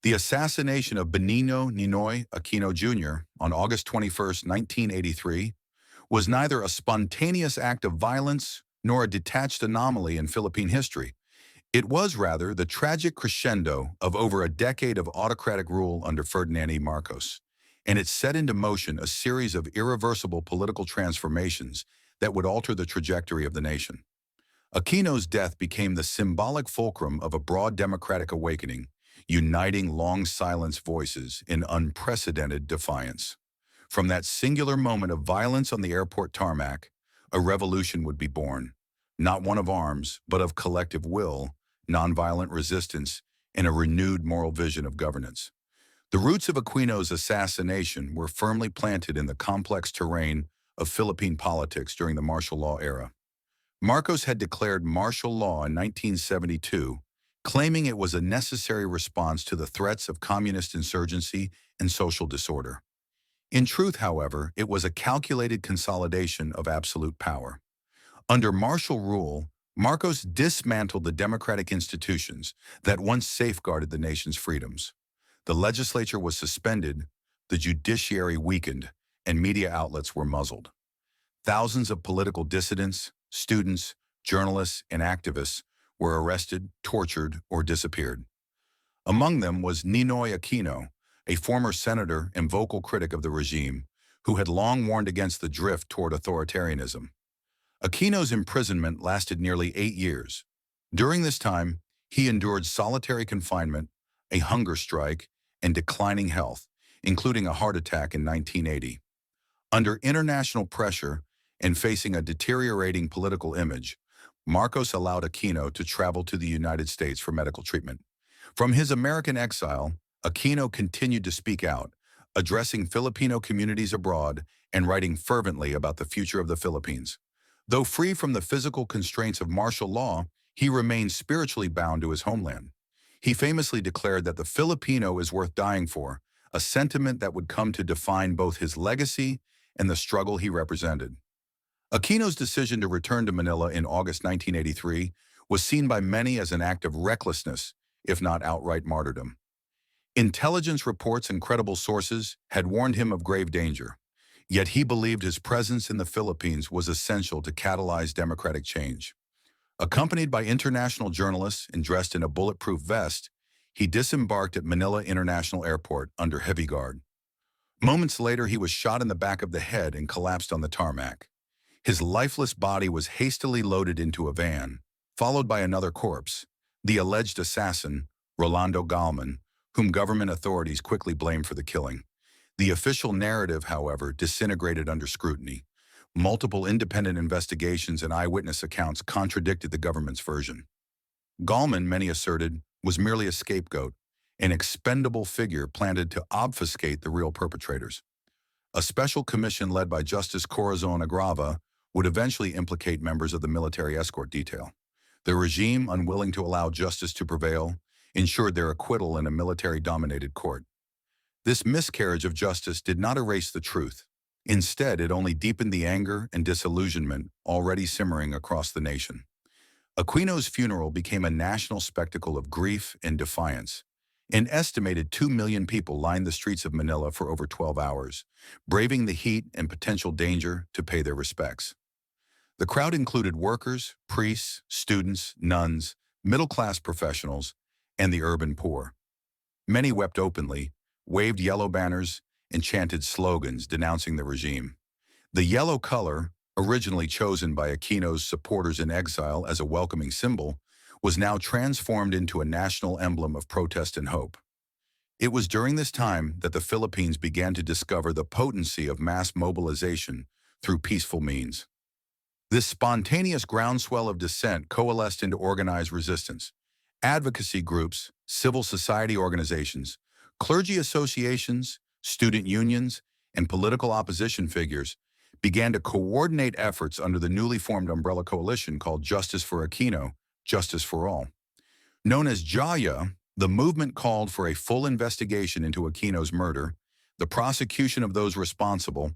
The assassination of Benigno Ninoy Aquino Jr. on August 21, 1983, was neither a spontaneous act of violence nor a detached anomaly in Philippine history. It was rather the tragic crescendo of over a decade of autocratic rule under Ferdinand Marcos, and it set into motion a series of irreversible political transformations that would alter the trajectory of the nation. Aquino's death became the symbolic fulcrum of a broad democratic awakening, uniting long-silenced voices in unprecedented defiance. From that singular moment of violence on the airport tarmac, a revolution would be born, not one of arms, but of collective will, nonviolent resistance, and a renewed moral vision of governance. The roots of Aquino's assassination were firmly planted in the complex terrain of Philippine politics during the martial law era. Marcos had declared martial law in 1972, claiming it was a necessary response to the threats of communist insurgency and social disorder. In truth, however, it was a calculated consolidation of absolute power. Under martial rule, Marcos dismantled the democratic institutions that once safeguarded the nation's freedoms. The legislature was suspended, the judiciary weakened, and media outlets were muzzled. Thousands of political dissidents, students, journalists, and activists were arrested, tortured, or disappeared. Among them was Ninoy Aquino, a former senator and vocal critic of the regime, who had long warned against the drift toward authoritarianism. Aquino's imprisonment lasted nearly 8 years. During this time, he endured solitary confinement, a hunger strike, and declining health, including a heart attack in 1980. Under international pressure and facing a deteriorating political image, Marcos allowed Aquino to travel to the United States for medical treatment. From his American exile, Aquino continued to speak out, addressing Filipino communities abroad and writing fervently about the future of the Philippines. Though free from the physical constraints of martial law, he remained spiritually bound to his homeland. He famously declared that the Filipino is worth dying for, a sentiment that would come to define both his legacy and the struggle he represented. Aquino's decision to return to Manila in August 1983 was seen by many as an act of recklessness, if not outright martyrdom. Intelligence reports and credible sources had warned him of grave danger, yet he believed his presence in the Philippines was essential to catalyze democratic change. Accompanied by international journalists and dressed in a bulletproof vest, he disembarked at Manila International Airport under heavy guard. Moments later, he was shot in the back of the head and collapsed on the tarmac. His lifeless body was hastily loaded into a van, followed by another corpse, the alleged assassin, Rolando Galman, whom government authorities quickly blamed for the killing. The official narrative, however, disintegrated under scrutiny. Multiple independent investigations and eyewitness accounts contradicted the government's version. Galman, many asserted, was merely a scapegoat, an expendable figure planted to obfuscate the real perpetrators. A special commission led by Justice Corazon Agrava would eventually implicate members of the military escort detail. The regime, unwilling to allow justice to prevail, ensured their acquittal in a military-dominated court. This miscarriage of justice did not erase the truth. Instead, it only deepened the anger and disillusionment already simmering across the nation. Aquino's funeral became a national spectacle of grief and defiance. An estimated 2 million people lined the streets of Manila for over 12 hours, braving the heat and potential danger to pay their respects. The crowd included workers, priests, students, nuns, middle-class professionals, and the urban poor. Many wept openly, waved yellow banners, and chanted slogans denouncing the regime. The yellow color, originally chosen by Aquino's supporters in exile as a welcoming symbol, was now transformed into a national emblem of protest and hope. It was during this time that the Philippines began to discover the potency of mass mobilization through peaceful means. This spontaneous groundswell of dissent coalesced into organized resistance. Advocacy groups, civil society organizations, clergy associations, student unions, and political opposition figures began to coordinate efforts under the newly formed umbrella coalition called Justice for Aquino, Justice for All. Known as Jaya, the movement called for a full investigation into Aquino's murder, the prosecution of those responsible,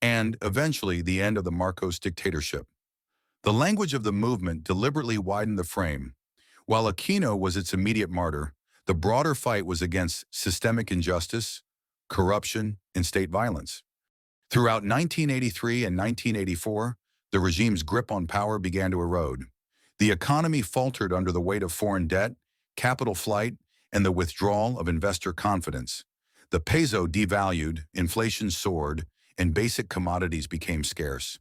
and eventually the end of the Marcos dictatorship. The language of the movement deliberately widened the frame. While Aquino was its immediate martyr, The broader fight was against systemic injustice, corruption, and state violence. Throughout 1983 and 1984, the regime's grip on power began to erode. The economy faltered under the weight of foreign debt, capital flight, and the withdrawal of investor confidence. The peso devalued, inflation soared, and basic commodities became scarce.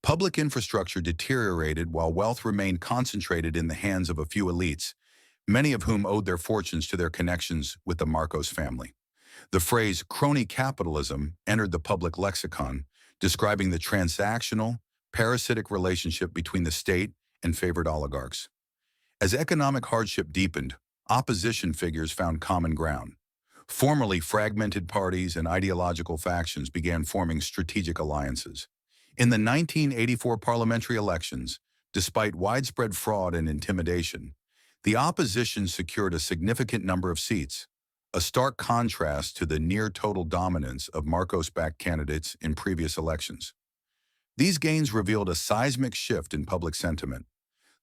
Public infrastructure deteriorated while wealth remained concentrated in the hands of a few elites, many of whom owed their fortunes to their connections with the Marcos family. The phrase crony capitalism entered the public lexicon, describing the transactional, parasitic relationship between the state and favored oligarchs. As economic hardship deepened, opposition figures found common ground. Formerly fragmented parties and ideological factions began forming strategic alliances. In the 1984 parliamentary elections, despite widespread fraud and intimidation, the opposition secured a significant number of seats, a stark contrast to the near-total dominance of Marcos-backed candidates in previous elections. These gains revealed a seismic shift in public sentiment.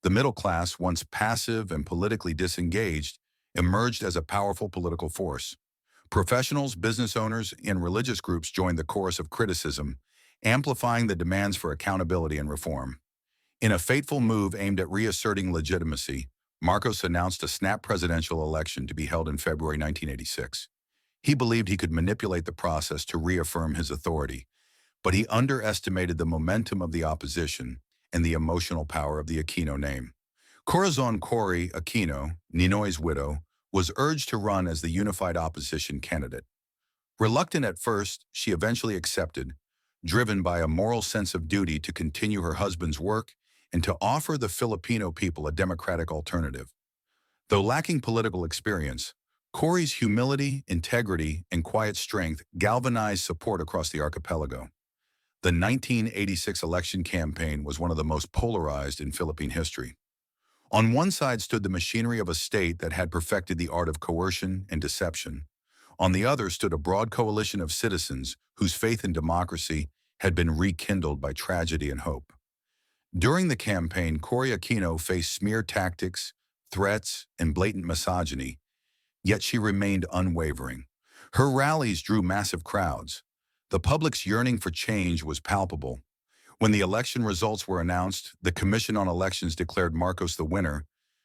The middle class, once passive and politically disengaged, emerged as a powerful political force. Professionals, business owners, and religious groups joined the chorus of criticism, amplifying the demands for accountability and reform. In a fateful move aimed at reasserting legitimacy, Marcos announced a snap presidential election to be held in February 1986. He believed he could manipulate the process to reaffirm his authority, but he underestimated the momentum of the opposition and the emotional power of the Aquino name. Corazon Cory Aquino, Ninoy's widow, was urged to run as the unified opposition candidate. Reluctant at first, she eventually accepted, driven by a moral sense of duty to continue her husband's work and to offer the Filipino people a democratic alternative. Though lacking political experience, Cory's humility, integrity, and quiet strength galvanized support across the archipelago. The 1986 election campaign was one of the most polarized in Philippine history. On one side stood the machinery of a state that had perfected the art of coercion and deception. On the other stood a broad coalition of citizens whose faith in democracy had been rekindled by tragedy and hope. During the campaign, Cory Aquino faced smear tactics, threats, and blatant misogyny, yet she remained unwavering. Her rallies drew massive crowds. The public's yearning for change was palpable. When the election results were announced, the Commission on Elections declared Marcos the winner,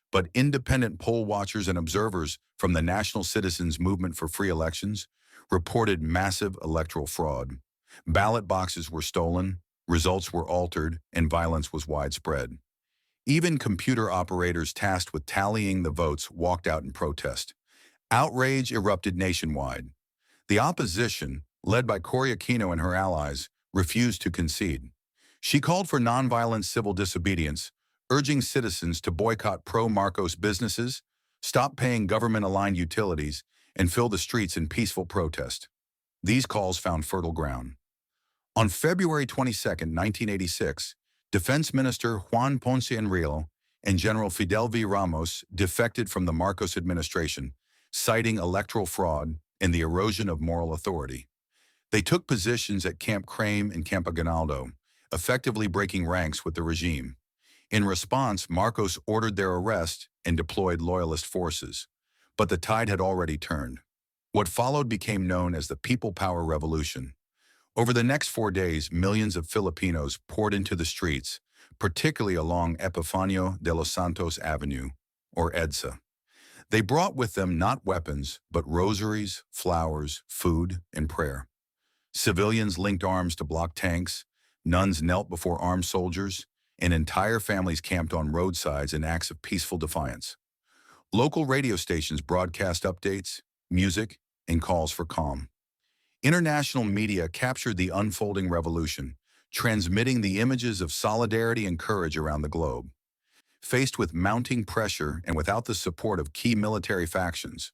but independent poll watchers and observers from the National Citizens Movement for Free Elections reported massive electoral fraud. Ballot boxes were stolen, results were altered, and violence was widespread. Even computer operators tasked with tallying the votes walked out in protest. Outrage erupted nationwide. The opposition, led by Cory Aquino and her allies, refused to concede. She called for nonviolent civil disobedience, urging citizens to boycott pro-Marcos businesses, stop paying government-aligned utilities, and fill the streets in peaceful protest. These calls found fertile ground. On February 22, 1986, Defense Minister Juan Ponce Enrile and General Fidel V. Ramos defected from the Marcos administration, citing electoral fraud and the erosion of moral authority. They took positions at Camp Crame and Camp Aguinaldo, effectively breaking ranks with the regime. In response, Marcos ordered their arrest and deployed loyalist forces. But the tide had already turned. What followed became known as the People Power Revolution. Over the next 4 days, millions of Filipinos poured into the streets, particularly along Epifanio de los Santos Avenue, or EDSA. They brought with them not weapons, but rosaries, flowers, food, and prayer. Civilians linked arms to block tanks, nuns knelt before armed soldiers, and entire families camped on roadsides in acts of peaceful defiance. Local radio stations broadcast updates, music, and calls for calm. International media captured the unfolding revolution, transmitting the images of solidarity and courage around the globe. Faced with mounting pressure and without the support of key military factions,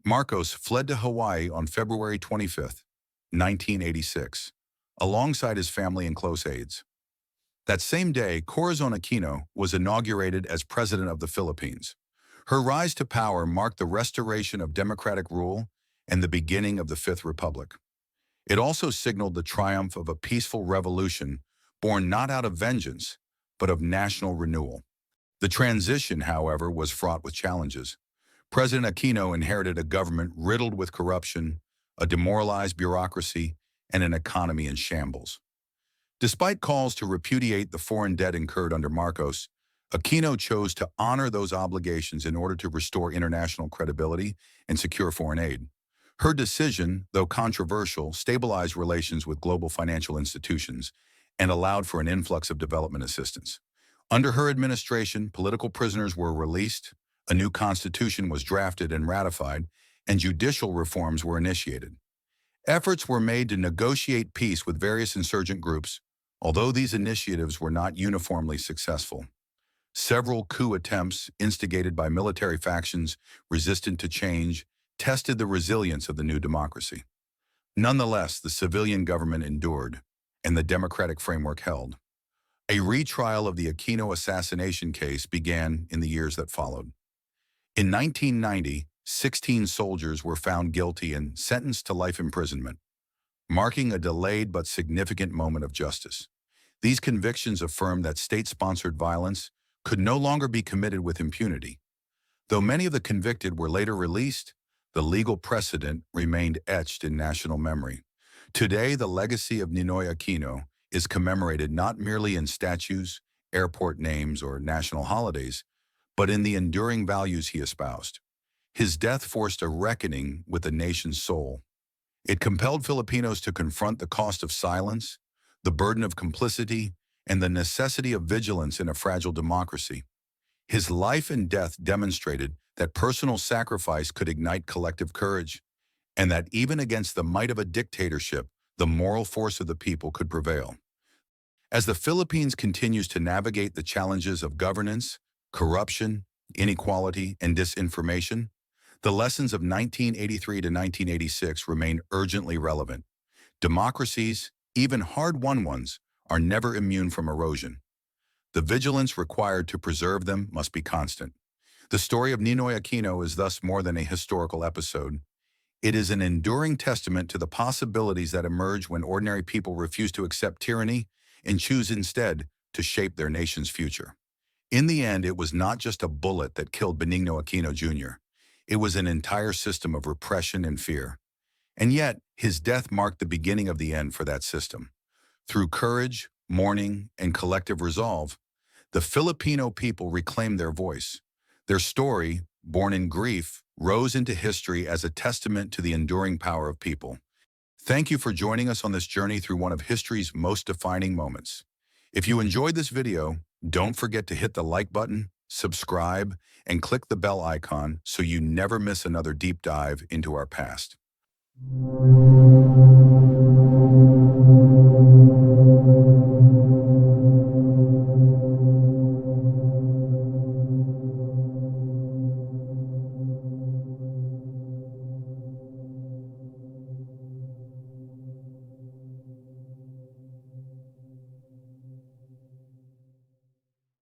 Marcos fled to Hawaii on February 25, 1986, alongside his family and close aides. That same day, Corazon Aquino was inaugurated as President of the Philippines. Her rise to power marked the restoration of democratic rule and the beginning of the Fifth Republic. It also signaled the triumph of a peaceful revolution born not out of vengeance, but of national renewal. The transition, however, was fraught with challenges. President Aquino inherited a government riddled with corruption, a demoralized bureaucracy, and an economy in shambles. Despite calls to repudiate the foreign debt incurred under Marcos, Aquino chose to honor those obligations in order to restore international credibility and secure foreign aid. Her decision, though controversial, stabilized relations with global financial institutions and allowed for an influx of development assistance. Under her administration, political prisoners were released, a new constitution was drafted and ratified, and judicial reforms were initiated. Efforts were made to negotiate peace with various insurgent groups, although these initiatives were not uniformly successful. Several coup attempts, instigated by military factions resistant to change, tested the resilience of the new democracy. Nonetheless, the civilian government endured, and the democratic framework held. A retrial of the Aquino assassination case began in the years that followed. In 1990, 16 soldiers were found guilty and sentenced to life imprisonment, marking a delayed but significant moment of justice. These convictions affirmed that state-sponsored violence could no longer be committed with impunity. Though many of the convicted were later released, the legal precedent remained etched in national memory. Today, the legacy of Ninoy Aquino is commemorated not merely in statues, airport names, or national holidays, but in the enduring values he espoused. His death forced a reckoning with the nation's soul. It compelled Filipinos to confront the cost of silence, the burden of complicity, and the necessity of vigilance in a fragile democracy. His life and death demonstrated that personal sacrifice could ignite collective courage, and that even against the might of a dictatorship, the moral force of the people could prevail. As the Philippines continues to navigate the challenges of governance, corruption, inequality, and disinformation, the lessons of 1983 to 1986 remain urgently relevant. Democracies, even hard-won ones, are never immune from erosion. The vigilance required to preserve them must be constant. The story of Ninoy Aquino is thus more than a historical episode. It is an enduring testament to the possibilities that emerge when ordinary people refuse to accept tyranny and choose instead to shape their nation's future. In the end, it was not just a bullet that killed Benigno Aquino Jr. It was an entire system of repression and fear. And yet, his death marked the beginning of the end for that system. Through courage, mourning, and collective resolve, the Filipino people reclaimed their voice. Their story, born in grief, rose into history as a testament to the enduring power of people. Thank you for joining us on this journey through one of history's most defining moments. If you enjoyed this video, don't forget to hit the like button, subscribe, and click the bell icon so you never miss another deep dive into our past.